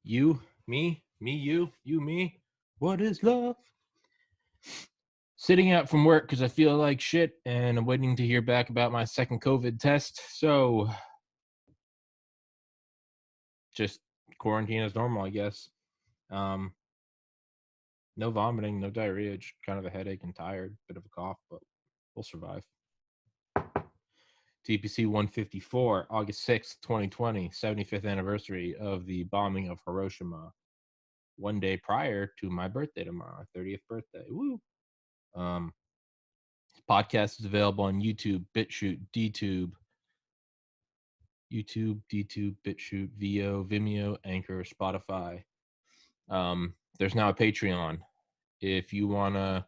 You, me, you, me. What is love? Sitting out from work because I feel like shit and I'm waiting to hear back about my second COVID test. So just quarantine as normal, I guess. Um, no vomiting, no diarrhea, just kind of a headache and tired, bit of a cough, but we'll survive. TPC 154, August 6th, 2020, 75th anniversary of the bombing of Hiroshima. One day prior to my birthday tomorrow, 30th birthday. Woo! Um, Podcast is available on YouTube, BitChute, DTube, BitChute, Vimeo, Anchor, Spotify. There's now a Patreon. If you wanna,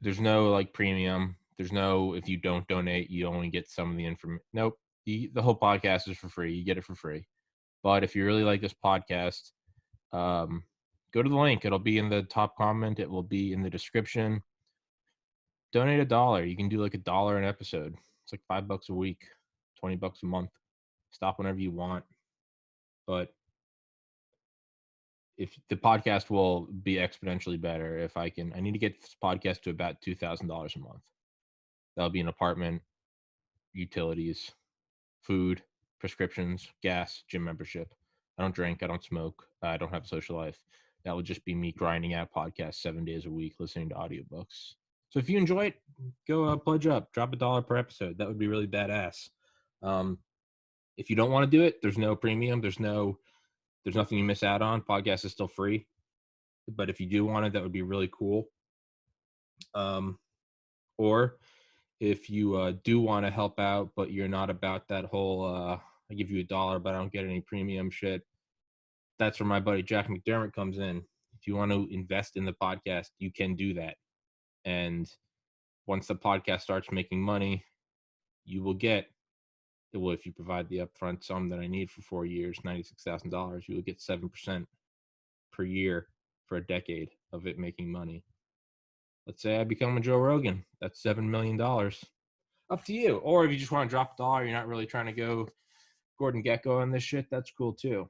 there's no like premium. There's no if you don't donate, you only get some of the information. Nope, the whole podcast is for free. You get it for free. But if you really like this podcast, go to the link. It'll be in the top comment. It will be in the description. Donate $1. You can do like $1 an episode. It's like $5 a week, $20 a month. Stop whenever you want. But if the podcast will be exponentially better if I need to get this podcast to about $2,000 a month. That'll be an apartment, utilities, food, prescriptions, gas, gym membership. I don't drink. I don't smoke. I don't have a social life. That would just be me grinding out podcasts 7 days a week, listening to audiobooks. So if you enjoy it, go pledge up. Drop $1 per episode. That would be really badass. If you don't want to do it, there's no premium. There's nothing you miss out on. Podcast is still free. But if you do want it, that would be really cool. Or if you do want to help out, but you're not about that whole I give you $1, but I don't get any premium shit. That's where my buddy Jack McDermott comes in. If you want to invest in the podcast, you can do that. And once the podcast starts making money, you will get, well, if you provide the upfront sum that I need for 4 years, $96,000, you will get 7% per year for a decade of it making money. Let's say I become a Joe Rogan. That's $7 million. Up to you. Or if you just want to drop $1, you're not really trying to go Gordon Gekko on this shit, that's cool too.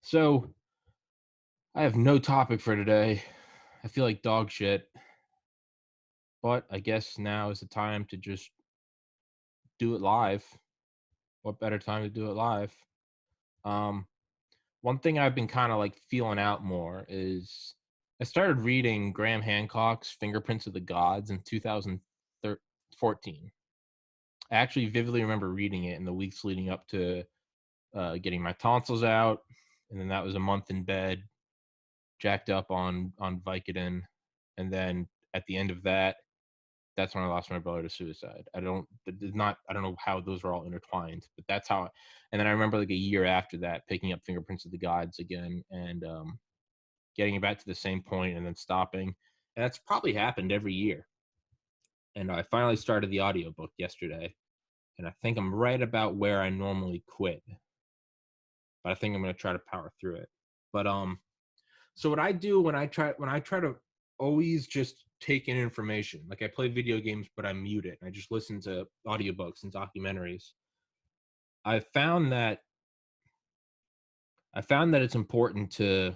So I have no topic for today. I feel like dog shit. But I guess now is the time to just do it live. What better time to do it live? One thing I've been kind of like feeling out more is I started reading Graham Hancock's Fingerprints of the Gods in 2014. I actually vividly remember reading it in the weeks leading up to getting my tonsils out, and then that was a month in bed, jacked up on Vicodin, and then at the end of that, that's when I lost my brother to suicide. I don't know how those were all intertwined, but that's how. And then I remember like a year after that, picking up Fingerprints of the Gods again and getting back to the same point and then stopping. And that's probably happened every year. And I finally started the audiobook yesterday, and I think I'm right about where I normally quit. But I think I'm going to try to power through it. But so what I do when I try to always just take in information, like I play video games, but I mute it and I just listen to audiobooks and documentaries. I found that it's important to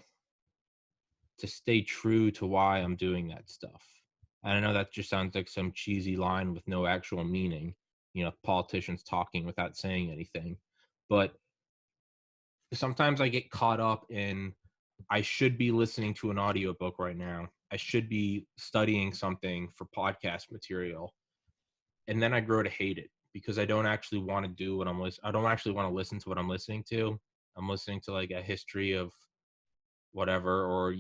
stay true to why I'm doing that stuff. And I know that just sounds like some cheesy line with no actual meaning, politicians talking without saying anything. But sometimes I get caught up in I should be listening to an audiobook right now. I should be studying something for podcast material. And then I grow to hate it because I don't actually want to do what I'm listening. I don't actually want to listen to what I'm listening to. I'm listening to like a history of whatever, or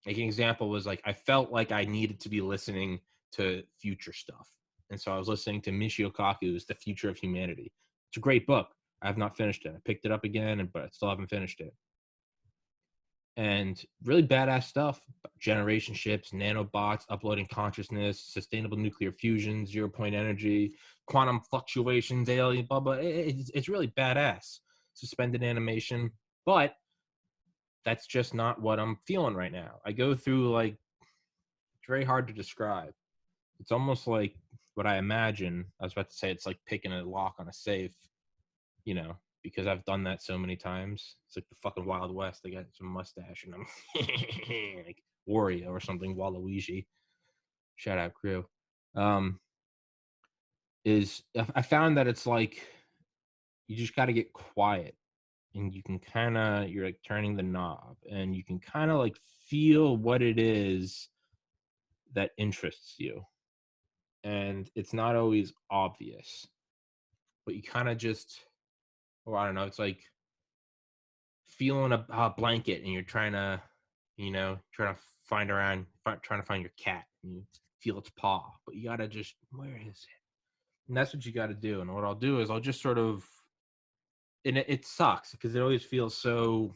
like an example was like I felt like I needed to be listening to future stuff. And so I was listening to Michio Kaku's The Future of Humanity. It's a great book. I have not finished it. I picked it up again, but I still haven't finished it. And really badass stuff. Generation ships, nanobots, uploading consciousness, sustainable nuclear fusion, 0-point energy, quantum fluctuations, alien, blah, blah. It's really badass. Suspended animation. But that's just not what I'm feeling right now. I go through like, it's very hard to describe. It's almost like what I imagine. I was about to say it's like picking a lock on a safe. you know, because I've done that so many times. It's like the fucking Wild West. I got some mustache and I'm like Wario or something, Waluigi. Shout out crew. Um, I found that it's like you just got to get quiet and you can kind of, you're like turning the knob and you can kind of like feel what it is that interests you. And it's not always obvious, but you kind of just, or I don't know, it's like feeling a blanket and you're trying to, trying to find around, trying to find your cat and you feel its paw, but you got to just, where is it? And that's what you got to do. And what I'll do is I'll just sort of, and it sucks because it always feels so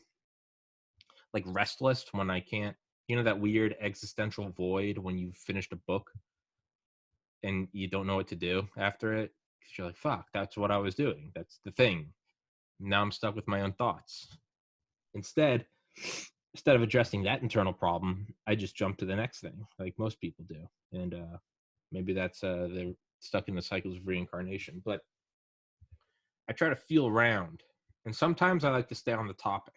like restless when I can't, that weird existential void when you've finished a book and you don't know what to do after it because you're like, fuck, that's what I was doing. That's the thing. Now I'm stuck with my own thoughts. Instead, instead of addressing that internal problem, I just jump to the next thing, like most people do. And maybe that's they're stuck in the cycles of reincarnation. But I try to feel around, and sometimes I like to stay on the topic.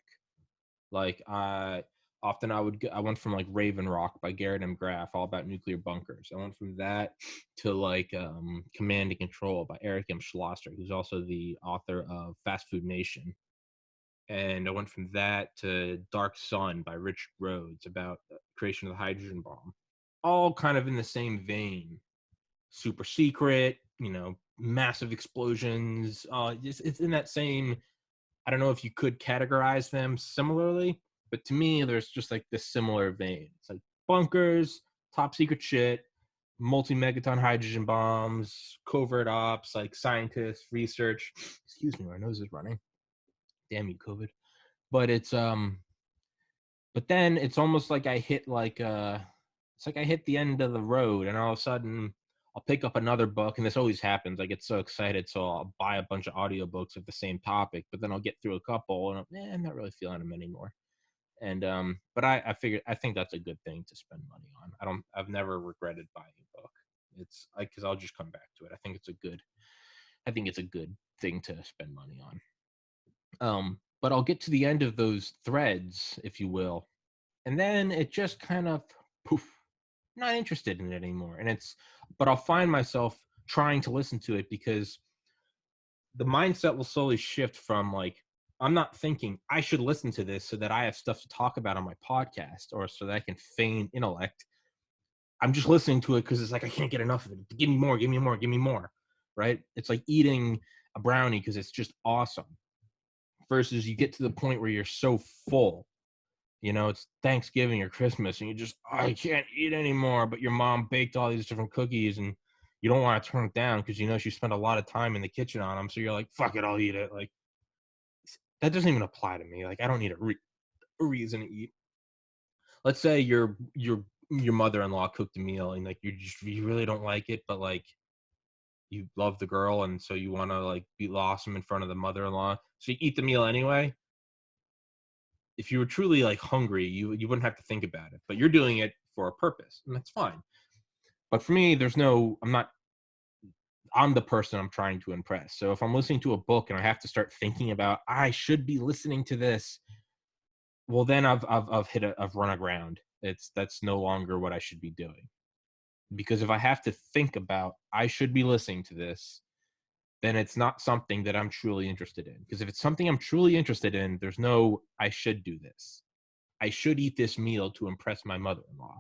Like often I went from like Raven Rock by Garrett M. Graff, all about nuclear bunkers. I went from that to like Command and Control by Eric M. Schlosser, who's also the author of Fast Food Nation. And I went from that to Dark Sun by Richard Rhodes about the creation of the hydrogen bomb. All kind of in the same vein. Super secret, massive explosions. It's in that same, I don't know if you could categorize them similarly, but to me, there's just like this similar vein. It's like bunkers, top secret shit, multi-megaton hydrogen bombs, covert ops, like scientists, research. Excuse me, my nose is running. Damn you, COVID. But but then it's almost like I hit it's like I hit the end of the road and all of a sudden I'll pick up another book, and this always happens. I get so excited, so I'll buy a bunch of audiobooks of the same topic, but then I'll get through a couple and I'm not really feeling them anymore. And but I figured I think that's a good thing to spend money on. I've never regretted buying a book. It's like because I'll just come back to it. I think it's a good thing to spend money on. But I'll get to the end of those threads, if you will, and then it just kind of poof, not interested in it anymore. But I'll find myself trying to listen to it because the mindset will slowly shift from like, I'm not thinking I should listen to this so that I have stuff to talk about on my podcast or so that I can feign intellect. I'm just listening to it because it's like, I can't get enough of it. Give me more, give me more, give me more. Right? It's like eating a brownie because it's just awesome. Versus you get to the point where you're so full, it's Thanksgiving or Christmas and you just, I can't eat anymore, but your mom baked all these different cookies and you don't want to turn it down because she spent a lot of time in the kitchen on them. So you're like, fuck it, I'll eat it. Like, that doesn't even apply to me. Like, I don't need a reason to eat. Let's say your mother-in-law cooked a meal and like you really don't like it, but like you love the girl and so you want to like be awesome in front of the mother-in-law. So you eat the meal anyway. If you were truly like hungry, you wouldn't have to think about it, but you're doing it for a purpose and that's fine. But for me, I'm the person I'm trying to impress. So if I'm listening to a book and I have to start thinking about, I should be listening to this, well, then I've run aground. That's no longer what I should be doing. Because if I have to think about, I should be listening to this, then it's not something that I'm truly interested in. Because if it's something I'm truly interested in, there's no, I should do this. I should eat this meal to impress my mother-in-law.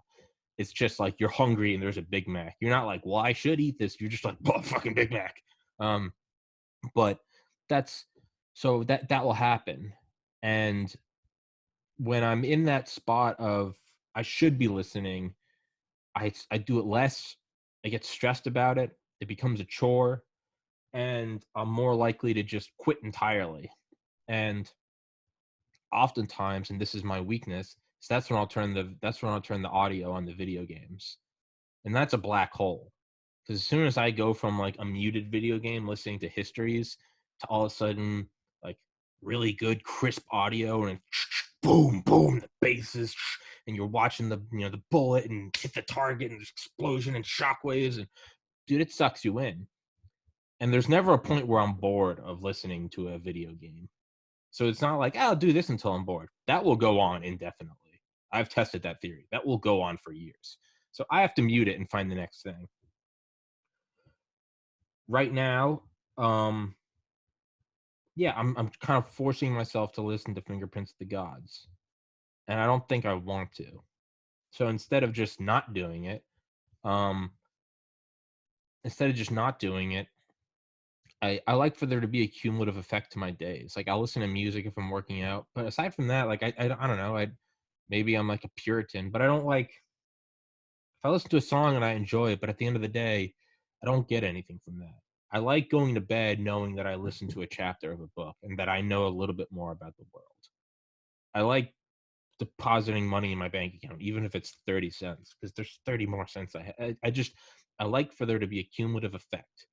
It's just like you're hungry and there's a Big Mac. You're not like, well, I should eat this. You're just like, oh, fucking Big Mac. Um, but that's so that will happen. And when I'm in that spot of I should be listening, I do it less. I get stressed about it. It becomes a chore, and I'm more likely to just quit entirely. And oftentimes, and this is my weakness, so that's when I'll turn the audio on the video games. And that's a black hole. Because as soon as I go from like a muted video game listening to histories to all of a sudden like really good crisp audio and boom, boom, the basses, and you're watching the bullet and hit the target and there's explosion and shockwaves and dude, it sucks you in. And there's never a point where I'm bored of listening to a video game. So it's not like, I'll do this until I'm bored. That will go on indefinitely. I've tested that theory. That will go on for years. So I have to mute it and find the next thing. Right now, yeah, I'm kind of forcing myself to listen to Fingerprints of the Gods. And I don't think I want to. So um, instead of just not doing it, I like for there to be a cumulative effect to my days. Like I'll listen to music if I'm working out, but aside from that, like I don't know, maybe I'm like a Puritan, but I don't like if I listen to a song and I enjoy it, but at the end of the day, I don't get anything from that. I like going to bed knowing that I listened to a chapter of a book and that I know a little bit more about the world. I like depositing money in my bank account, even if it's 30 cents, because there's 30 more cents I like for there to be a cumulative effect.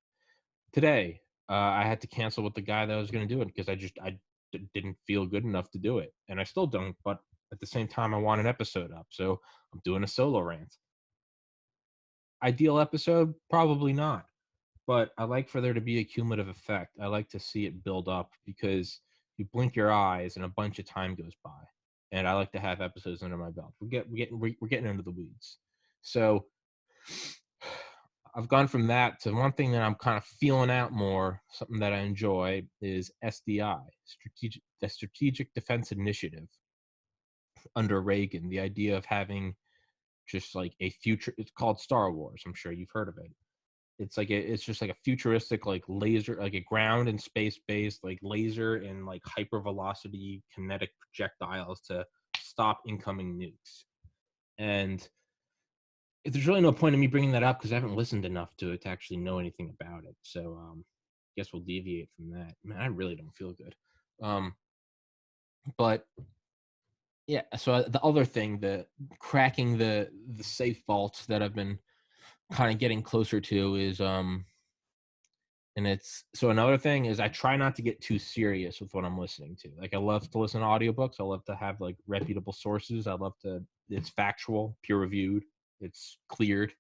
Today, I had to cancel with the guy that was going to do it because didn't feel good enough to do it, and I still don't. But at the same time, I want an episode up, so I'm doing a solo rant. Ideal episode, probably not, but I like for there to be a cumulative effect. I like to see it build up because you blink your eyes and a bunch of time goes by, and I like to have episodes under my belt. We're getting into the weeds, so I've gone from that to one thing that I'm kind of feeling out more. Something that I enjoy is SDI, Strategic Defense Initiative under Reagan. The idea of having just like a future. It's called Star Wars. I'm sure you've heard of it. It's just like a futuristic like laser, like a ground and space based like laser and like hypervelocity kinetic projectiles to stop incoming nukes. And there's really no point in me bringing that up because I haven't listened enough to it to actually know anything about it. So guess we'll deviate from that. Man, I really don't feel good. Um, but yeah, so the other thing, the cracking the safe vaults that I've been kind of getting closer to is and it's so another thing is I try not to get too serious with what I'm listening to. Like I love to listen to audiobooks. I love to have like reputable sources. I love to it's factual, peer reviewed, it's cleared.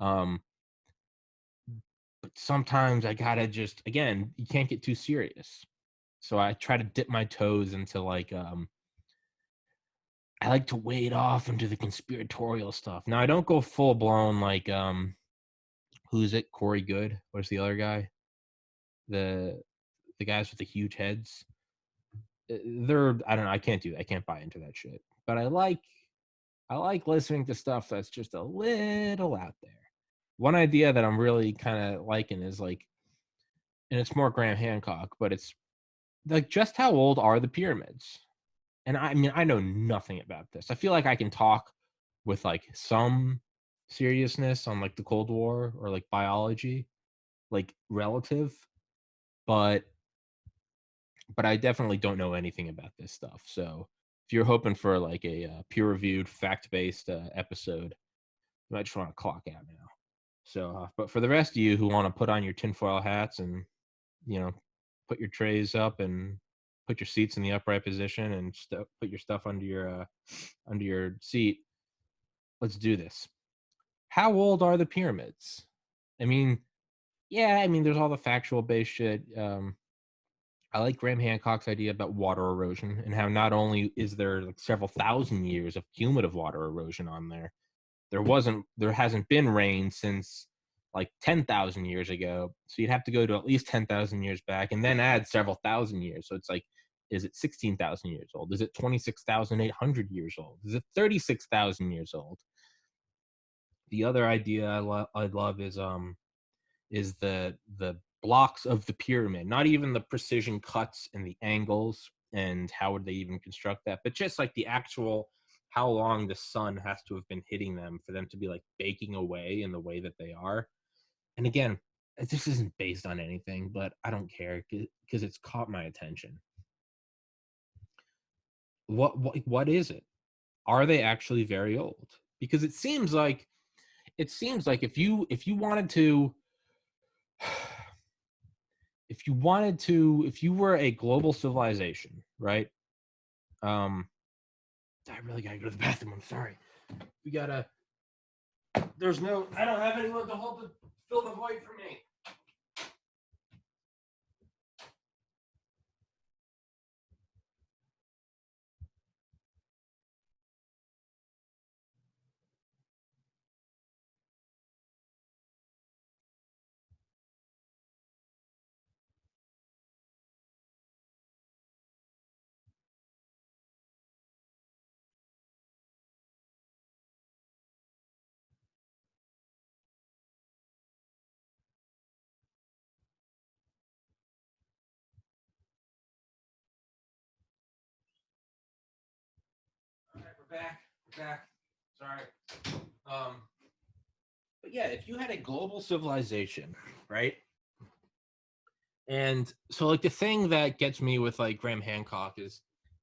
Um, but sometimes I gotta just again, you can't get too serious. So I try to dip my toes into like I like to wade off into the conspiratorial stuff. Now I don't go full blown like who's it? Corey Good. What's the other guy? The the guys with the huge heads. They're I don't know. I can't do that. I can't buy into that shit. But I like listening to stuff that's just a little out there. One idea that I'm really kind of liking is like, and it's more Graham Hancock, but it's like just how old are the pyramids? And I mean, I know nothing about this. I feel like I can talk with like some seriousness on like the Cold War or like biology, like relative, but I definitely don't know anything about this stuff. So if you're hoping for like a peer-reviewed, fact-based episode, you might just want to clock out now. So, but for the rest of you who want to put on your tinfoil hats and you know put your trays up and put your seats in the upright position and put your stuff under your seat, let's do this. How old are the pyramids? I mean, yeah, I mean, there's all the factual based shit. I like Graham Hancock's idea about water erosion and how not only is there like several thousand years of cumulative water erosion on there, there hasn't been rain since like 10,000 years ago. So you'd have to go to at least 10,000 years back and then add several thousand years. So it's like, is it 16,000 years old? Is it 26,800 years old? Is it 36,000 years old? The other idea I love is the blocks of the pyramid, not even the precision cuts and the angles and how would they even construct that, but just like the actual how long the sun has to have been hitting them for them to be like baking away in the way that they are. And again, this isn't based on anything, but I don't care because it's caught my attention. What is it? Are they actually very old? Because it seems like if you wanted to if you were a global civilization, right? Um, I really gotta go to the bathroom. I'm sorry. We gotta. There's no. I don't have anyone to fill the void for me. back. Sorry. But yeah, if you had a global civilization, right? And so, like, the thing that gets me with like Graham Hancock is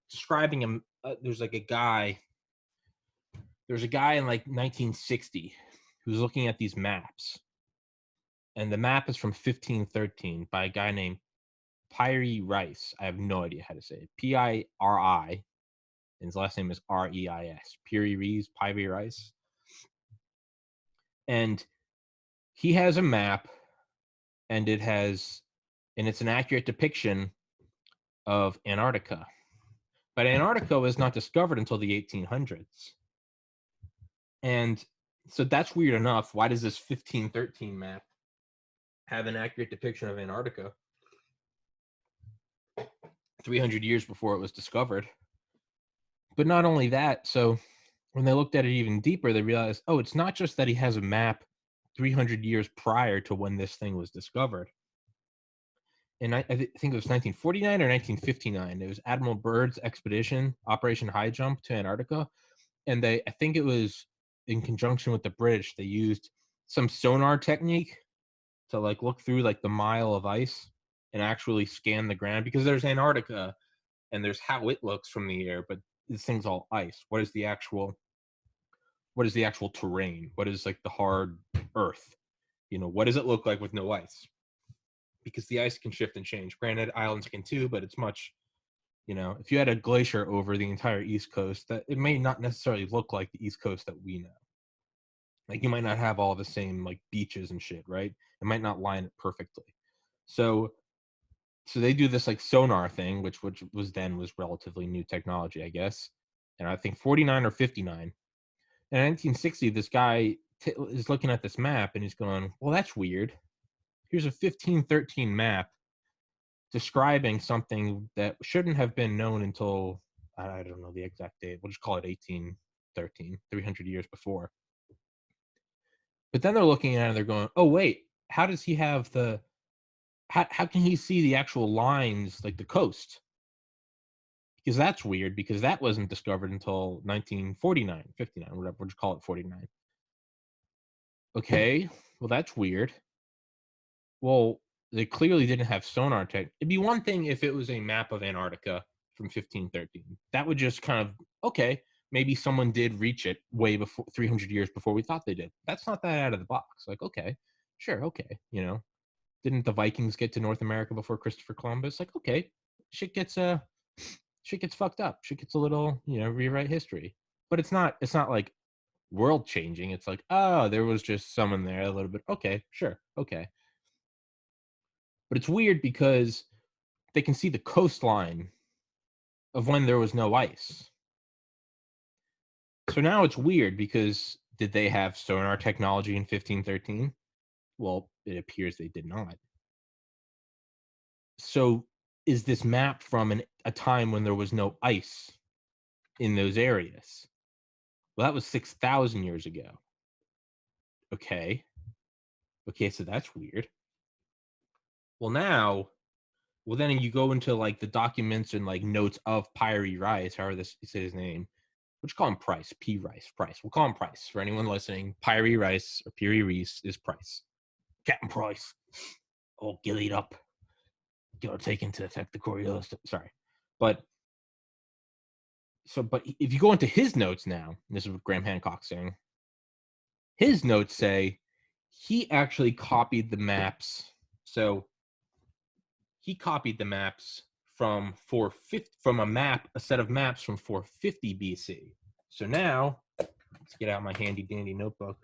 describing him. There's a guy in like 1960 who's looking at these maps, and the map is from 1513 by a guy named Piri Rice. I have no idea how to say it. Piri, and his last name is Reis. Piri Rice. And he has a map, and it's an accurate depiction of Antarctica. But Antarctica was not discovered until the 1800s. And so that's weird enough. Why does this 1513 map have an accurate depiction of Antarctica 300 years before it was discovered? But not only that, so when they looked at it even deeper, they realized, oh, it's not just that he has a map 300 years prior to when this thing was discovered. And I think it was 1949 or 1959. It was Admiral Byrd's expedition, Operation High Jump to Antarctica. And I think it was in conjunction with the British, they used some sonar technique to like look through like the mile of ice and actually scan the ground, because there's Antarctica and there's how it looks from the air, but this thing's all ice. What is the actual terrain? What is like the hard earth? What does it look like with no ice? Because the ice can shift and change. Granted, islands can too, but it's much, if you had a glacier over the entire East Coast, that it may not necessarily look like the East Coast that we know. Like you might not have all the same like beaches and shit, right? It might not line it perfectly. So they do this like sonar thing, which was relatively new technology, I guess. And I think 49 or 59. In 1960, this guy is looking at this map and he's going, well, that's weird. Here's a 1513 map describing something that shouldn't have been known until, I don't know the exact date. We'll just call it 1813, 300 years before. But then they're looking at it and they're going, oh, wait, how does he have how can he see the actual lines, like the coast? Because that's weird, because that wasn't discovered until 1949, 59, whatever, we'll just call it 49. Okay, well, that's weird. Well, they clearly didn't have sonar tech. It'd be one thing if it was a map of Antarctica from 1513. That would just kind of, okay, maybe someone did reach it way before, 300 years before we thought they did. That's not that out of the box. Like, okay, sure, okay, didn't the Vikings get to North America before Christopher Columbus? Like, okay, shit gets fucked up. Shit gets a little, rewrite history. But it's not like world changing. It's like, oh, there was just someone there a little bit. Okay, sure, okay. But it's weird because they can see the coastline of when there was no ice. So now it's weird because did they have sonar technology in 1513? Well, it appears they did not. So is this map from a time when there was no ice in those areas? Well, that was 6,000 years ago. Okay, so that's weird. Well, then you go into like the documents and like notes of Piri Rice, however this is his name. We'll just call him Price. P. Rice. Price. We'll call him Price. For anyone listening, Piri Rice or Piri Reese is Price. Captain Price. All gillied up. Taken to affect the Coriolis. Sorry. But if you go into his notes now, this is what Graham Hancock's saying. His notes say he actually copied the maps. So he copied the maps from a set of maps from 450 BC. So now, let's get out my handy dandy notebook.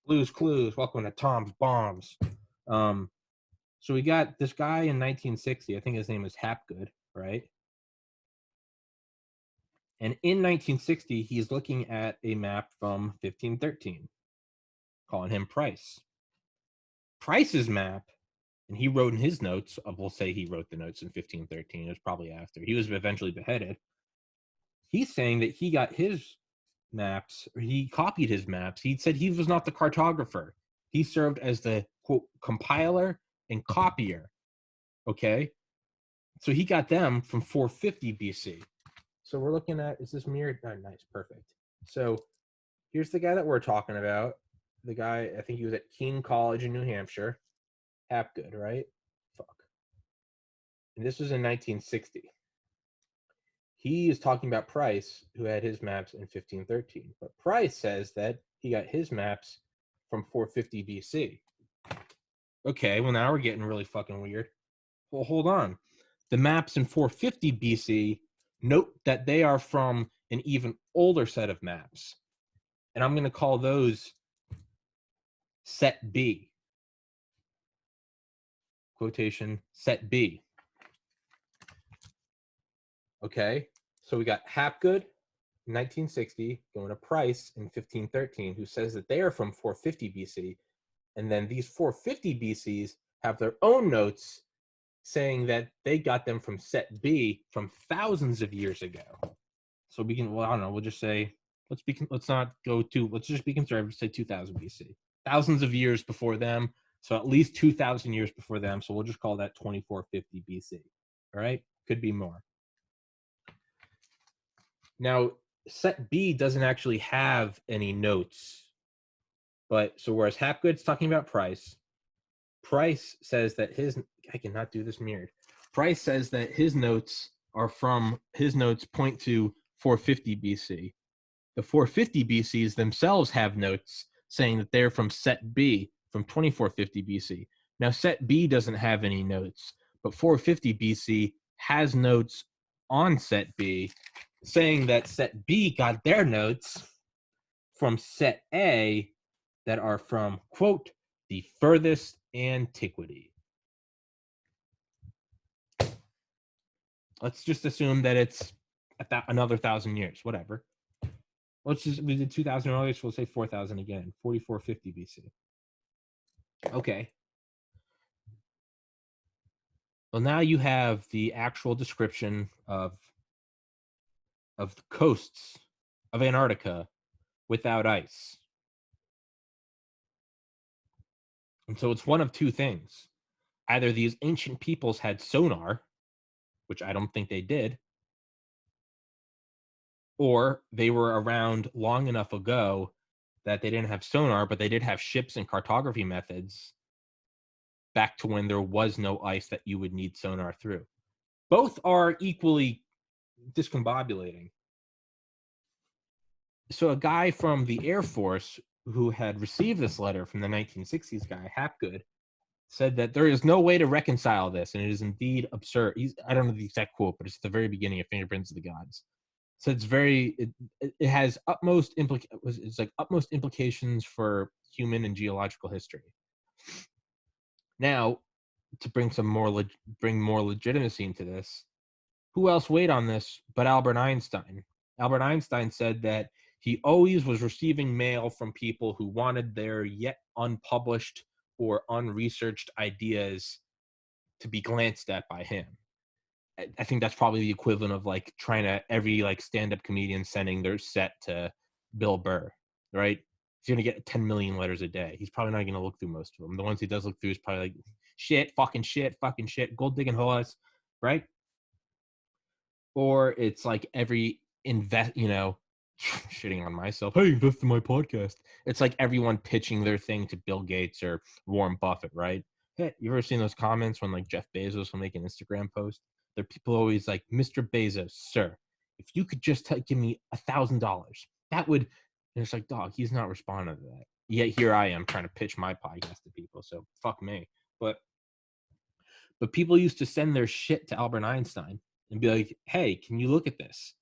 Blues Clues, welcome to Tom's Bombs. So we got this guy in 1960, I think his name is Hapgood, right? And in 1960, he's looking at a map from 1513, calling him Price. Price's map, and he wrote in his notes, we'll say he wrote the notes in 1513, it was probably after. He was eventually beheaded. He's saying that he got his maps, or he copied his maps. He said he was not the cartographer. He served as the, quote, compiler and copier, okay? So he got them from 450 BC. So we're looking at, is this mirrored? Oh, nice, perfect. So here's the guy that we're talking about. The guy, I think he was at Keene College in New Hampshire. Hapgood, right? Fuck. And this was in 1960. He is talking about Price, who had his maps in 1513. But Price says that he got his maps from 450 BC. Okay, well, now we're getting really fucking weird. Well, hold on. The maps in 450 BC note that they are from an even older set of maps. And I'm going to call those set B. Quotation, set B. Okay, so we got Hapgood, 1960, going to Price in 1513, who says that they are from 450 BC. And then these 450 BCs have their own notes saying that they got them from set B from thousands of years ago. So we can, well, I don't know, we'll just say, let's not go to, let's just be conservative, say 2000 BC. Thousands of years before them, so at least 2,000 years before them, so we'll just call that 2450 BC. All right? Could be more. Now, set B doesn't actually have any notes, but so whereas Hapgood's talking about Price, Price says that I cannot do this mirrored. Price says that his notes point to 450 BC. The 450 BCs themselves have notes saying that they're from set B from 2450 BC. Now, set B doesn't have any notes, but 450 BC has notes on set B saying that set B got their notes from set A that are from, quote, the furthest antiquity. Let's just assume that it's another 1,000 years, whatever. We did 2,000 earlier, so we'll say 4,000 again, 4450 BC. Okay. Well, now you have the actual description of the coasts of Antarctica without ice. And so it's one of two things. Either these ancient peoples had sonar, which I don't think they did, or they were around long enough ago that they didn't have sonar, but they did have ships and cartography methods back to when there was no ice that you would need sonar through. Both are equally discombobulating. So a guy from the Air Force who had received this letter from the 1960s guy, Hapgood, said that there is no way to reconcile this, and it is indeed absurd. I don't know the exact quote, but it's at the very beginning of Fingerprints of the Gods. So it has utmost implications for human and geological history. Now, to bring more legitimacy into this, who else weighed on this but Albert Einstein? Albert Einstein said that he always was receiving mail from people who wanted their yet unpublished or unresearched ideas to be glanced at by him. I think that's probably the equivalent of like every stand-up comedian sending their set to Bill Burr, right? He's gonna get 10 million letters a day. He's probably not gonna look through most of them. The ones he does look through is probably like shit, fucking shit, gold digging holes, right? Or it's like every shitting on myself. Hey, invest in my podcast. It's like everyone pitching their thing to Bill Gates or Warren Buffett, right? Hey, you ever seen those comments when like Jeff Bezos will make an Instagram post? There are people always like, Mr. Bezos, sir, if you could just give me $1,000, that would. And it's like, dog, he's not responding to that. Yet here I am trying to pitch my podcast to people. So fuck me. But people used to send their shit to Albert Einstein and be like, hey, can you look at this?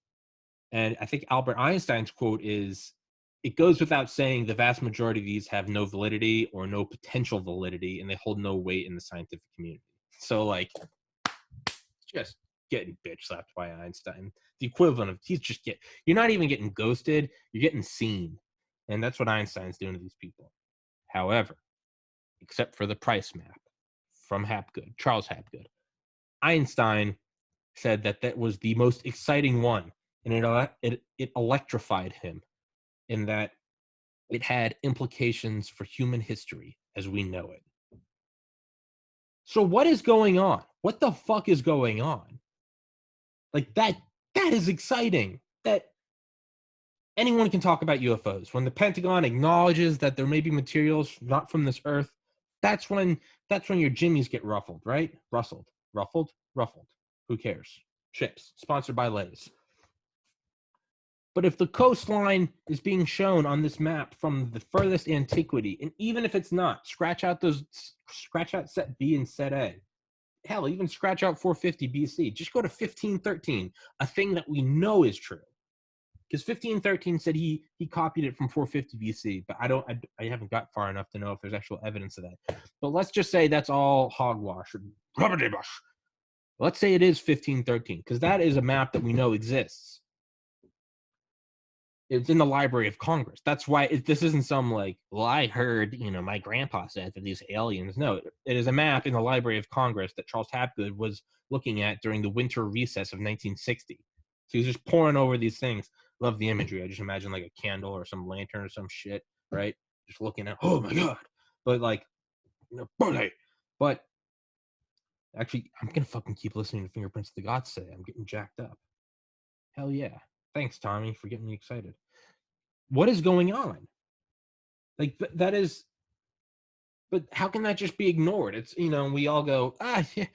And I think Albert Einstein's quote is, it goes without saying the vast majority of these have no validity or no potential validity, and they hold no weight in the scientific community. So, like, just getting bitch slapped by Einstein. The equivalent of, you're not even getting ghosted, you're getting seen. And that's what Einstein's doing to these people. However, except for the price map from Charles Hapgood, Einstein said that was the most exciting one, and it electrified him in that it had implications for human history as we know it. So what is going on? What the fuck is going on? Like, that That is exciting. That anyone can talk about UFOs. When the Pentagon acknowledges that there may be materials not from this Earth, that's when your jimmies get ruffled, right? Ruffled. Who cares? Chips, sponsored by Lay's. But if the coastline is being shown on this map from the furthest antiquity, and even if it's not, scratch out set B and set A. Hell, even scratch out 450 BC. Just go to 1513, a thing that we know is true. Because 1513 said he copied it from 450 BC, but I haven't got far enough to know if there's actual evidence of that. But let's just say that's all hogwash or rubberbush. Let's say it is 1513, because that is a map that we know exists. It's in the Library of Congress. That's why this isn't some like, well, I heard, my grandpa said that these aliens. No, it is a map in the Library of Congress that Charles Hapgood was looking at during the winter recess of 1960. So he was just pouring over these things. Love the imagery. I just imagine like a candle or some lantern or some shit, right? Just looking at, oh my God. But like, but actually, I'm going to fucking keep listening to Fingerprints of the Gods today. I'm getting jacked up. Hell yeah. Thanks, Tommy, for getting me excited. What is going on? Like, that is, but how can that just be ignored? It's, we all go, yeah.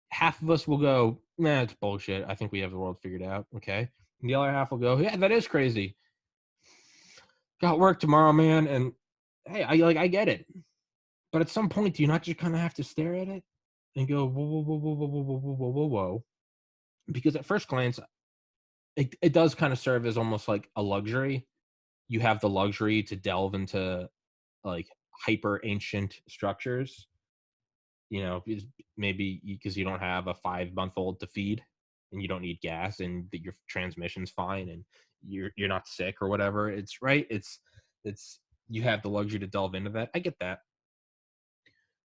Half of us will go, nah, it's bullshit. I think we have the world figured out. Okay. And the other half will go, yeah, that is crazy. Got work tomorrow, man. And hey, I get it. But at some point, do you not just kind of have to stare at it and go, whoa. Because at first glance, it does kind of serve as almost like a luxury. You have the luxury to delve into like hyper ancient structures, maybe because you don't have a 5-month-old to feed and you don't need gas and that your transmission's fine and you're not sick or whatever. It's right. It's you have the luxury to delve into that. I get that.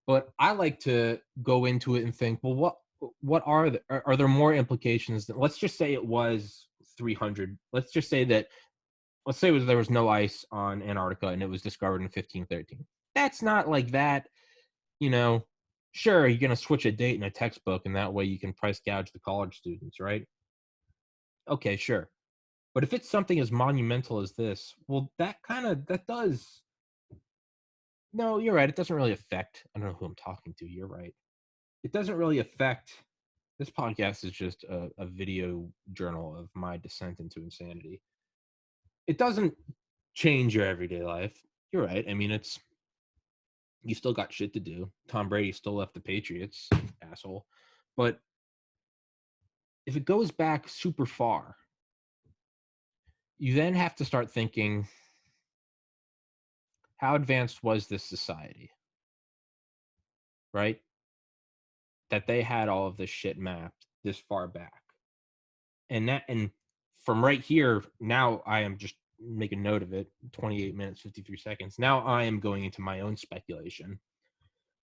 But I like to go into it and think, well, what are there more implications that, let's just say it was 300. Let's say there was no ice on Antarctica and it was discovered in 1513. That's not like that, sure, you're going to switch a date in a textbook and that way you can price gouge the college students, right? Okay, sure. But if it's something as monumental as this, well, that does. No, you're right. It doesn't really affect. I don't know who I'm talking to. You're right. It doesn't really affect. This podcast is just a video journal of my descent into insanity. It doesn't change your everyday life. You're right. I mean, you still got shit to do. Tom Brady still left the Patriots, asshole. But if it goes back super far, you then have to start thinking, how advanced was this society? Right? That they had all of this shit mapped this far back. And from right here, now I am just making note of it, 28 minutes, 53 seconds. Now I am going into my own speculation.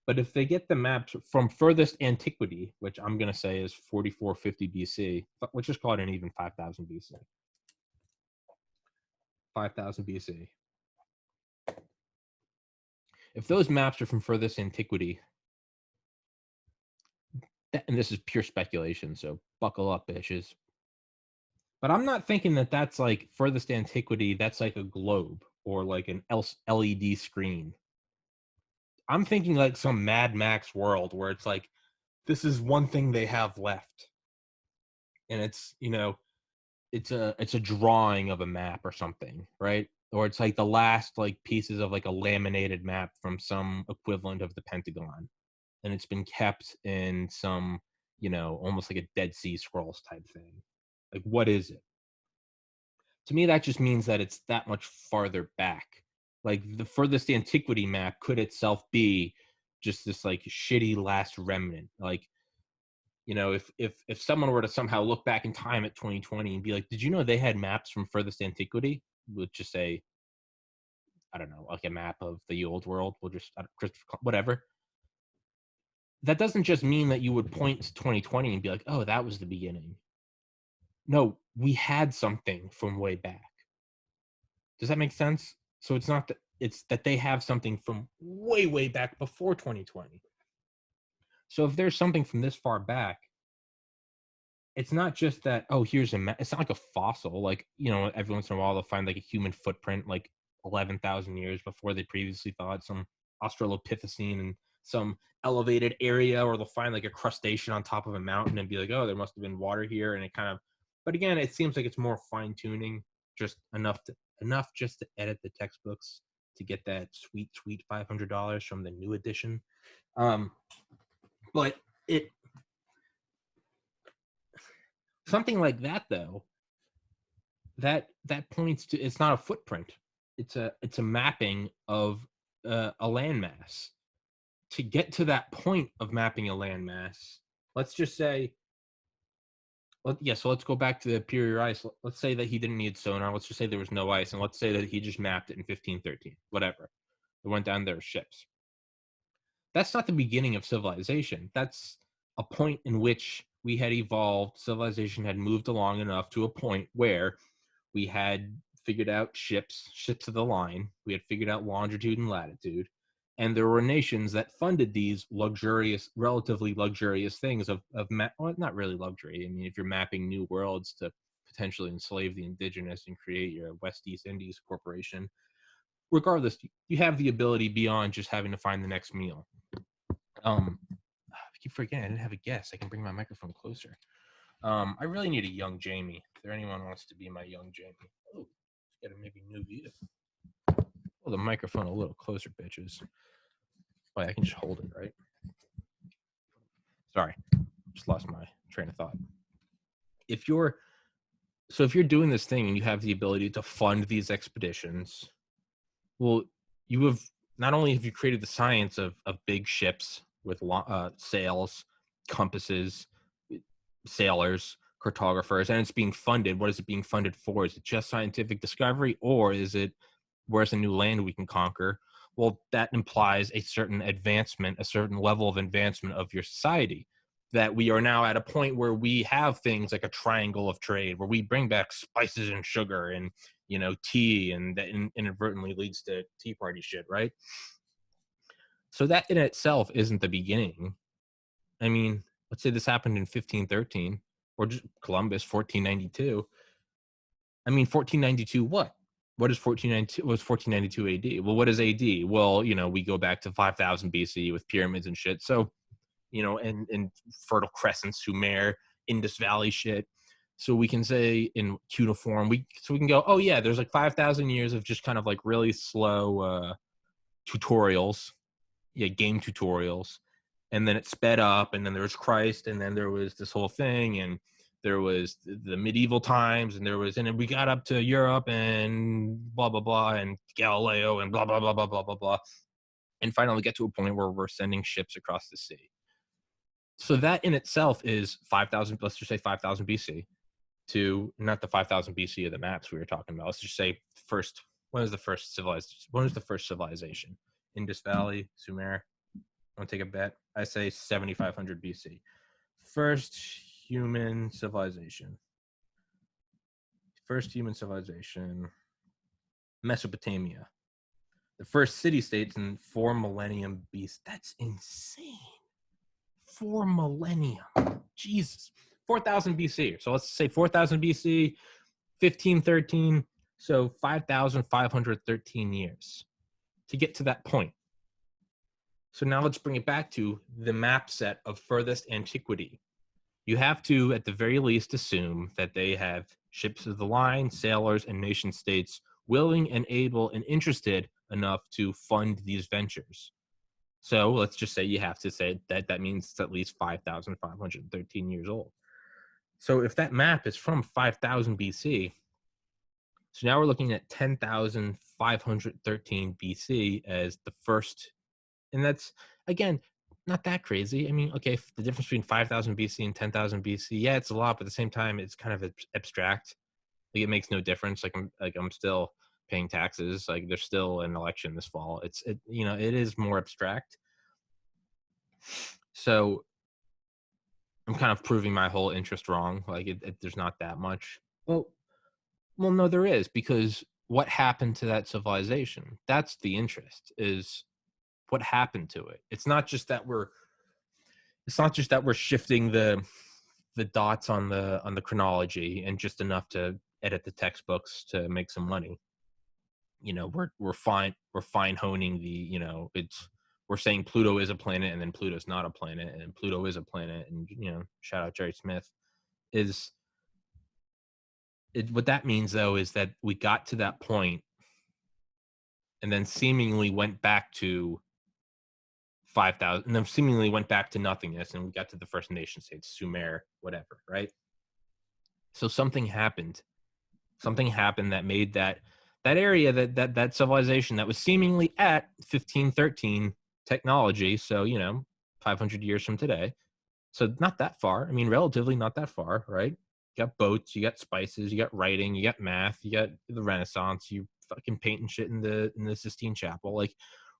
But if they get the maps from furthest antiquity, which I'm going to say is 4450 BC, let's just call it an even 5000 BC. 5000 BC. If those maps are from furthest antiquity, and this is pure speculation, so buckle up, bitches. But I'm not thinking that that's like furthest antiquity, that's like a globe or like an LED screen. I'm thinking like some Mad Max world where it's like, this is one thing they have left. And it's, it's a drawing of a map or something, right? Or it's like the last like pieces of like a laminated map from some equivalent of the Pentagon. And it's been kept in some, almost like a Dead Sea Scrolls type thing. Like, what is it? To me, that just means that it's that much farther back. Like the furthest antiquity map could itself be just this like shitty last remnant. Like, if someone were to somehow look back in time at 2020 and be like, did you know they had maps from furthest antiquity? We'll just say, I don't know, like a map of the old world. We'll just, whatever. That doesn't just mean that you would point to 2020 and be like, oh, that was the beginning. No, we had something from way back. Does that make sense? So it's not that, it's that they have something from way, way back before 2020. So if there's something from this far back, it's not just that, oh, here's it's not like a fossil. Like, every once in a while they'll find like a human footprint, like 11,000 years before they previously thought, some Australopithecine in some elevated area, or they'll find like a crustacean on top of a mountain and be like, oh, there must have been water here. And it kind of, but again, it seems like it's more fine tuning, just enough just to edit the textbooks to get that sweet $500 from the new edition. But it, something like that though, that points to, it's not a footprint, it's a mapping of a landmass. To get to that point of mapping a landmass, let's just say, so let's go back to the Superior ice. Let's say that he didn't need sonar. Let's just say there was no ice, and let's say that he just mapped it in 1513, whatever. It went down there with ships. That's not the beginning of civilization. That's a point in which we had evolved. Civilization had moved along enough to a point where we had figured out ships of the line. We had figured out longitude and latitude. And there were nations that funded these relatively luxurious things well, not really luxury. I mean, if you're mapping new worlds to potentially enslave the indigenous and create your West East Indies Corporation, regardless, you have the ability beyond just having to find the next meal. I keep forgetting I didn't have a guest. I can bring my microphone closer. I really need a young Jamie. If there anyone wants to be my young Jamie. Oh, get a maybe new view. Hold the microphone a little closer, bitches. Wait, I can just hold it, right? Sorry, just lost my train of thought. If you're doing this thing and you have the ability to fund these expeditions, well, you have not only have you created the science of big ships with sails, compasses, sailors, cartographers, and it's being funded. What is it being funded for? Is it just scientific discovery, or is it, where's a new land we can conquer? Well, that implies a certain advancement, a certain level of advancement of your society. That we are now at a point where we have things like a triangle of trade, where we bring back spices and sugar and tea, and that inadvertently leads to Tea Party shit, right? So that in itself isn't the beginning. I mean, let's say this happened in 1513, or just Columbus, 1492. I mean, 1492, what? What is 1492? Was 1492 AD? Well, what is AD? Well, we go back to 5000 BC with pyramids and shit. So, and Fertile Crescent, Sumer, Indus Valley shit. So we can say in cuneiform, we can go, oh yeah, there's like 5,000 years of just kind of like really slow tutorials, game tutorials, and then it sped up, and then there was Christ, and then there was this whole thing, and there was the medieval times, and then we got up to Europe and blah blah blah, and Galileo and blah blah blah blah blah blah blah, and finally get to a point where we're sending ships across the sea. So that in itself is 5,000. Let's just say 5,000 BC to not the 5,000 BC of the maps we were talking about. Let's just say first. When was the first civilization? Indus Valley, Sumer. Want to take a bet? I say 7,500 BC. First human civilization. Mesopotamia. The first city-states in 4 millennium BC. That's insane. 4 millennium. Jesus. 4,000 BC. So let's say 4,000 BC, 1513. So 5,513 years to get to that point. So now let's bring it back to the map set of furthest antiquity. You have to, at the very least, assume that they have ships of the line, sailors, and nation states willing and able and interested enough to fund these ventures. So let's just say you have to say that means it's at least 5,513 years old. So if that map is from 5,000 BC, so now we're looking at 10,513 BC as the first. And that's, again, not that crazy. I mean, okay, the difference between 5,000 BC and 10,000 BC, yeah, it's a lot, but at the same time, it's kind of abstract. Like, it makes no difference. I'm still paying taxes. Like, there's still an election this fall. It is more abstract. So I'm kind of proving my whole interest wrong. Like, there's not that much. Well, no, there is, because what happened to that civilization? That's the interest, is what happened to it. It's not just that we're shifting the the dots on the chronology and just enough to edit the textbooks to make some money. We're fine honing the, it's we're saying Pluto is a planet and then Pluto's not a planet and Pluto is a planet, and shout out Jerry Smith. Is it What that means though is that we got to that point and then seemingly went back to 5,000, and then seemingly went back to nothingness, and we got to the first nation states, Sumer, whatever, right? So something happened that made that area, that civilization that was seemingly at 1513 technology, so 500 years from today, so not that far, I mean relatively not that far, right? You got boats, you got spices, you got writing, you got math, you got the Renaissance, you fucking painting shit in the Sistine Chapel, like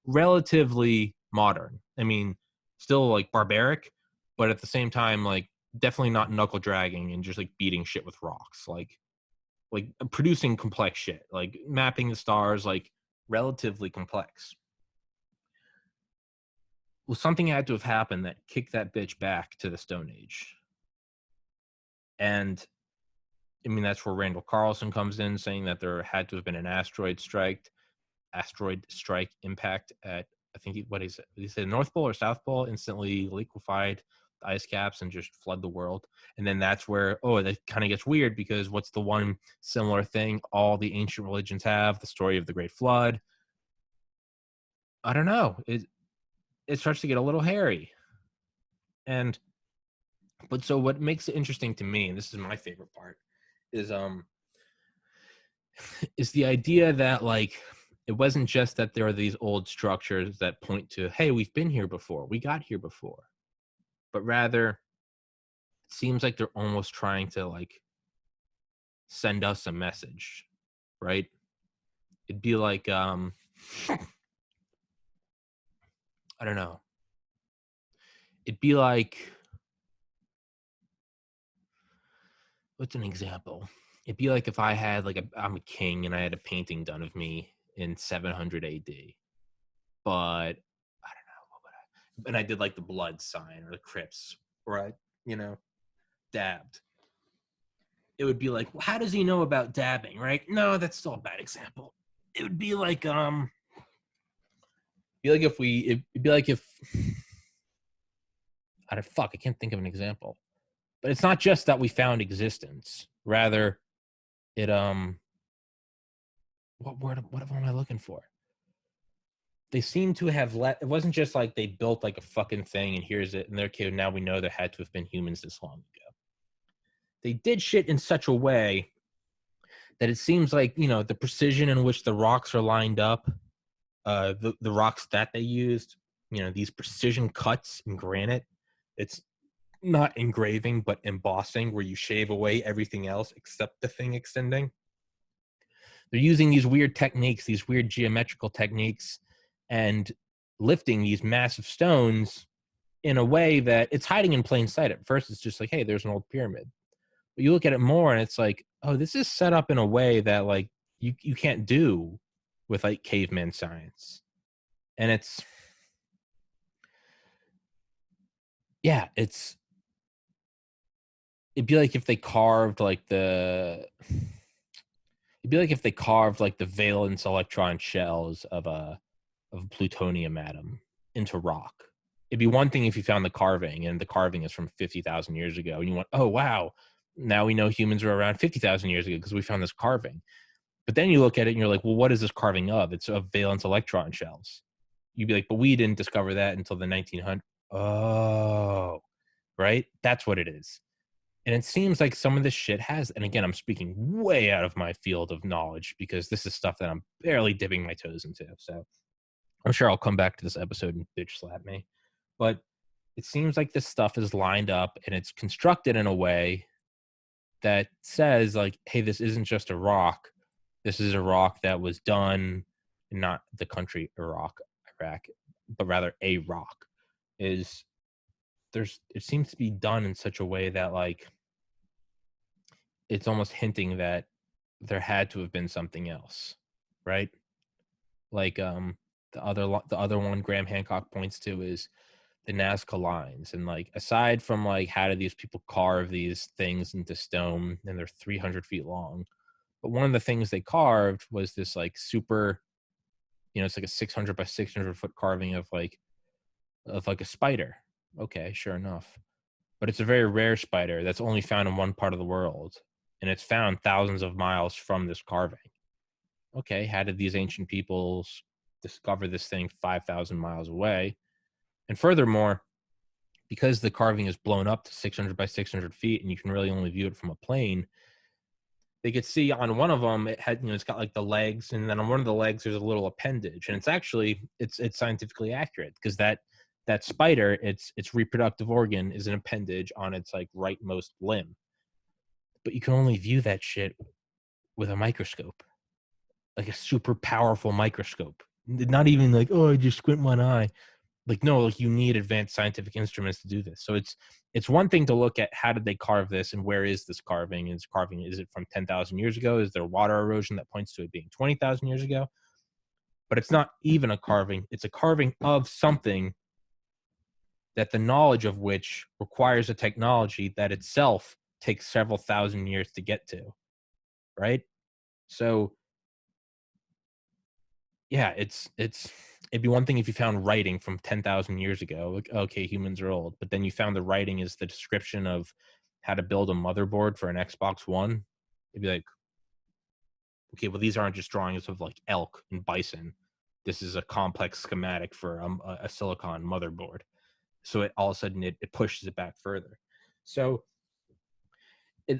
relatively modern. I mean, still like barbaric, but at the same time, like definitely not knuckle dragging and just like beating shit with rocks, like producing complex shit, like mapping the stars, like relatively complex. Well, something had to have happened that kicked that bitch back to the Stone Age. And I mean, that's where Randall Carlson comes in, saying that there had to have been an asteroid strike impact at, I think, what is it? He said North Pole or South Pole, instantly liquefied the ice caps and just flood the world. And then that's where, that kind of gets weird, because what's the one similar thing all the ancient religions have? The story of the Great Flood. I don't know. It starts to get a little hairy. But so what makes it interesting to me, and this is my favorite part, is is the idea that, like, it wasn't just that there are these old structures that point to, hey, we've been here before, we got here before, but rather it seems like they're almost trying to, like, send us a message, right? It'd be like, I don't know. It'd be like, what's an example? It'd be like if I had, like, I'm a king and I had a painting done of me in 700 AD, but I don't know, and I did like the blood sign or the crypts, or I, you know, dabbed. It would be like, well, how does he know about dabbing, right? No, that's still a bad example. It would be like, it'd be like if, I can't think of an example. But it's not just that we found existence. Rather, it, what am I looking for? They seem to have it wasn't just like they built like a fucking thing and here's it, and they're okay, now we know there had to have been humans this long ago. They did shit in such a way that it seems like, the precision in which the rocks are lined up, the rocks that they used, these precision cuts in granite. It's not engraving, but embossing, where you shave away everything else except the thing extending. They're using these weird techniques, these weird geometrical techniques, and lifting these massive stones in a way that it's hiding in plain sight. At first, it's just like, hey, there's an old pyramid. But you look at it more and it's like, oh, this is set up in a way that, like, you can't do with, like, caveman science. And it'd be like if they carved like the valence electron shells of a plutonium atom into rock. It'd be one thing if you found the carving, and the carving is from 50,000 years ago, and you went, oh wow, now we know humans were around 50,000 years ago because we found this carving. But then you look at it and you're like, well, what is this carving of? It's of valence electron shells. You'd be like, but we didn't discover that until the 1900s. Oh, right? That's what it is. And it seems like some of this shit has, and again, I'm speaking way out of my field of knowledge because this is stuff that I'm barely dipping my toes into. So I'm sure I'll come back to this episode and bitch slap me. But it seems like this stuff is lined up and it's constructed in a way that says, like, hey, this isn't just a rock. This is a rock that was done, not the country Iraq, but rather a rock. It seems to be done in such a way that, like, it's almost hinting that there had to have been something else, right? Like, the other one Graham Hancock points to is the Nazca lines. And like, aside from like, how did these people carve these things into stone, and they're 300 feet long? But one of the things they carved was this like super, it's like a 600 by 600 foot carving of like a spider. Okay, sure enough. But it's a very rare spider that's only found in one part of the world, and it's found thousands of miles from this carving. Okay, how did these ancient peoples discover this thing 5,000 miles away? And furthermore, because the carving is blown up to 600 by 600 feet and you can really only view it from a plane, they could see on one of them it had, it's got like the legs, and then on one of the legs there's a little appendage, and it's scientifically accurate because that spider, its reproductive organ is an appendage on its like rightmost limb. But you can only view that shit with a microscope, like a super powerful microscope. Not even like, oh, I just squint one eye. Like, no, like you need advanced scientific instruments to do this. So it's one thing to look at how did they carve this and where is this carving? Is it from 10,000 years ago? Is there water erosion that points to it being 20,000 years ago? But it's not even a carving. It's a carving of something that the knowledge of which requires a technology that itself takes several thousand years to get to, right? So yeah, it'd be one thing if you found writing from 10,000 years ago, like, okay, humans are old, but then you found the writing is the description of how to build a motherboard for an Xbox One. It'd be like, okay, well, these aren't just drawings of like elk and bison. This is a complex schematic for a silicon motherboard. So all of a sudden it pushes it back further. So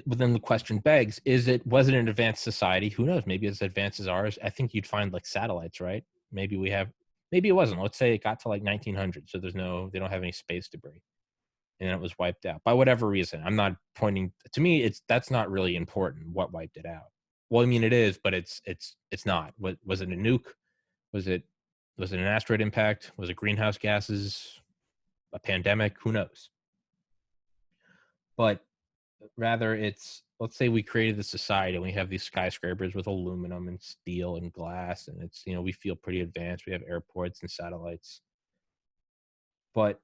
but then the question begs, was it an advanced society? Who knows? Maybe as advanced as ours. I think you'd find like satellites, right? Maybe it wasn't. Let's say it got to like 1900. So they don't have any space debris. And then it was wiped out by whatever reason. I'm not pointing, to me, that's not really important what wiped it out. Well, I mean, it is, but it's not. Was it a nuke? Was it an asteroid impact? Was it greenhouse gases? A pandemic? Who knows? But rather, let's say we created the society and we have these skyscrapers with aluminum and steel and glass, and we feel pretty advanced. We have airports and satellites. But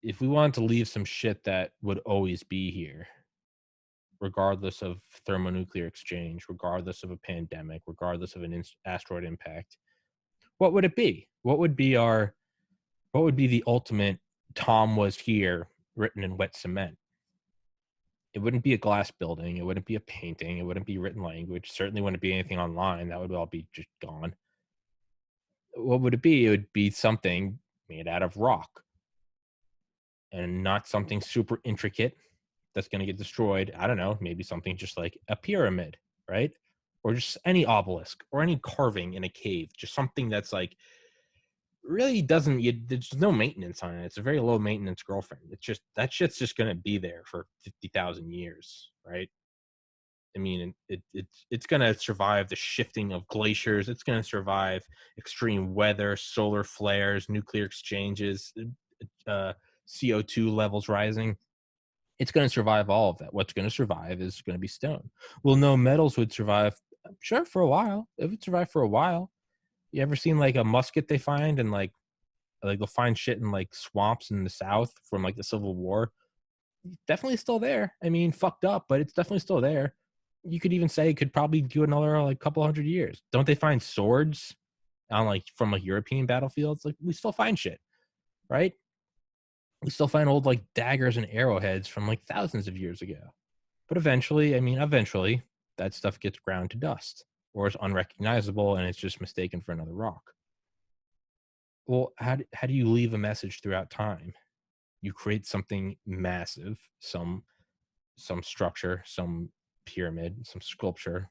if we wanted to leave some shit that would always be here, regardless of thermonuclear exchange, regardless of a pandemic, regardless of an asteroid impact, what would it be? What would be the ultimate Tom was here written in wet cement? It wouldn't be a glass building. It wouldn't be a painting. It wouldn't be written language. Certainly wouldn't be anything online. That would all be just gone. What would it be? It would be something made out of rock, and not something super intricate that's going to get destroyed. I don't know. Maybe something just like a pyramid, right? Or just any obelisk or any carving in a cave. Just something that's like really there's no maintenance on it. It's a very low maintenance girlfriend. It's just, that shit's just going to be there for 50,000 years, right? I mean, it's going to survive the shifting of glaciers. It's going to survive extreme weather, solar flares, nuclear exchanges, CO2 levels rising. It's going to survive all of that. What's going to survive is going to be stone. Well, no, metals would survive, sure, for a while. It would survive for a while. You ever seen like a musket they find, and like they'll find shit in like swamps in the South from like the Civil War? Definitely still there. I mean, fucked up, but it's definitely still there. You could even say it could probably do another like couple hundred years. Don't they find swords on like from like European battlefields? Like, we still find shit, right? We still find old like daggers and arrowheads from like thousands of years ago. But eventually that stuff gets ground to dust or is unrecognizable and it's just mistaken for another rock. Well, how do you leave a message throughout time? You create something massive, some structure, some pyramid, some sculpture,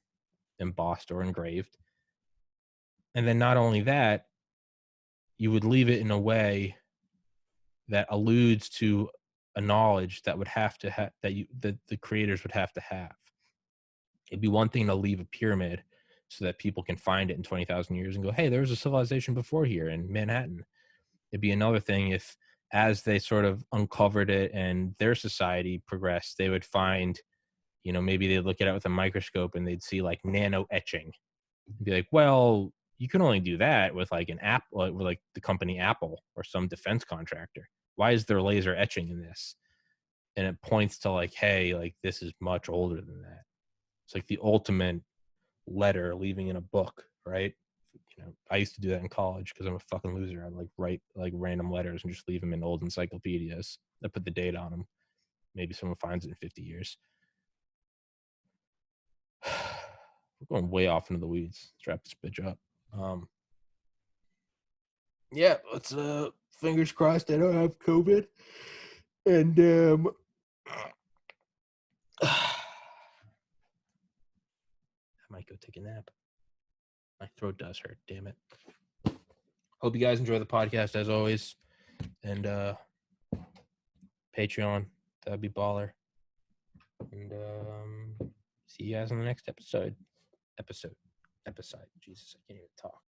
embossed or engraved. And then not only that, you would leave it in a way that alludes to a knowledge that would have to have that the creators would have to have. It'd be one thing to leave a pyramid so that people can find it in 20,000 years and go, hey, there was a civilization before here in Manhattan. It'd be another thing if, as they sort of uncovered it and their society progressed, they would find, maybe they'd look at it with a microscope and they'd see like nano etching. Be like, well, You can only do that with like an app, with like the company Apple or some defense contractor. Why is there laser etching in this? And it points to like, hey, like this is much older than that. It's like the ultimate letter leaving in a book, right? I used to do that in college because I'm a fucking loser. I'd like write like random letters and just leave them in old encyclopedias. I put the date on them. Maybe someone finds it in 50 years. We're going way off into the weeds. Let's wrap this bitch up. Yeah, let's fingers crossed I don't have COVID. And I might go take a nap. My throat does hurt, damn it. Hope you guys enjoy the podcast as always. And Patreon, that'd be baller. And see you guys on the next episode. Jesus, I can't even talk.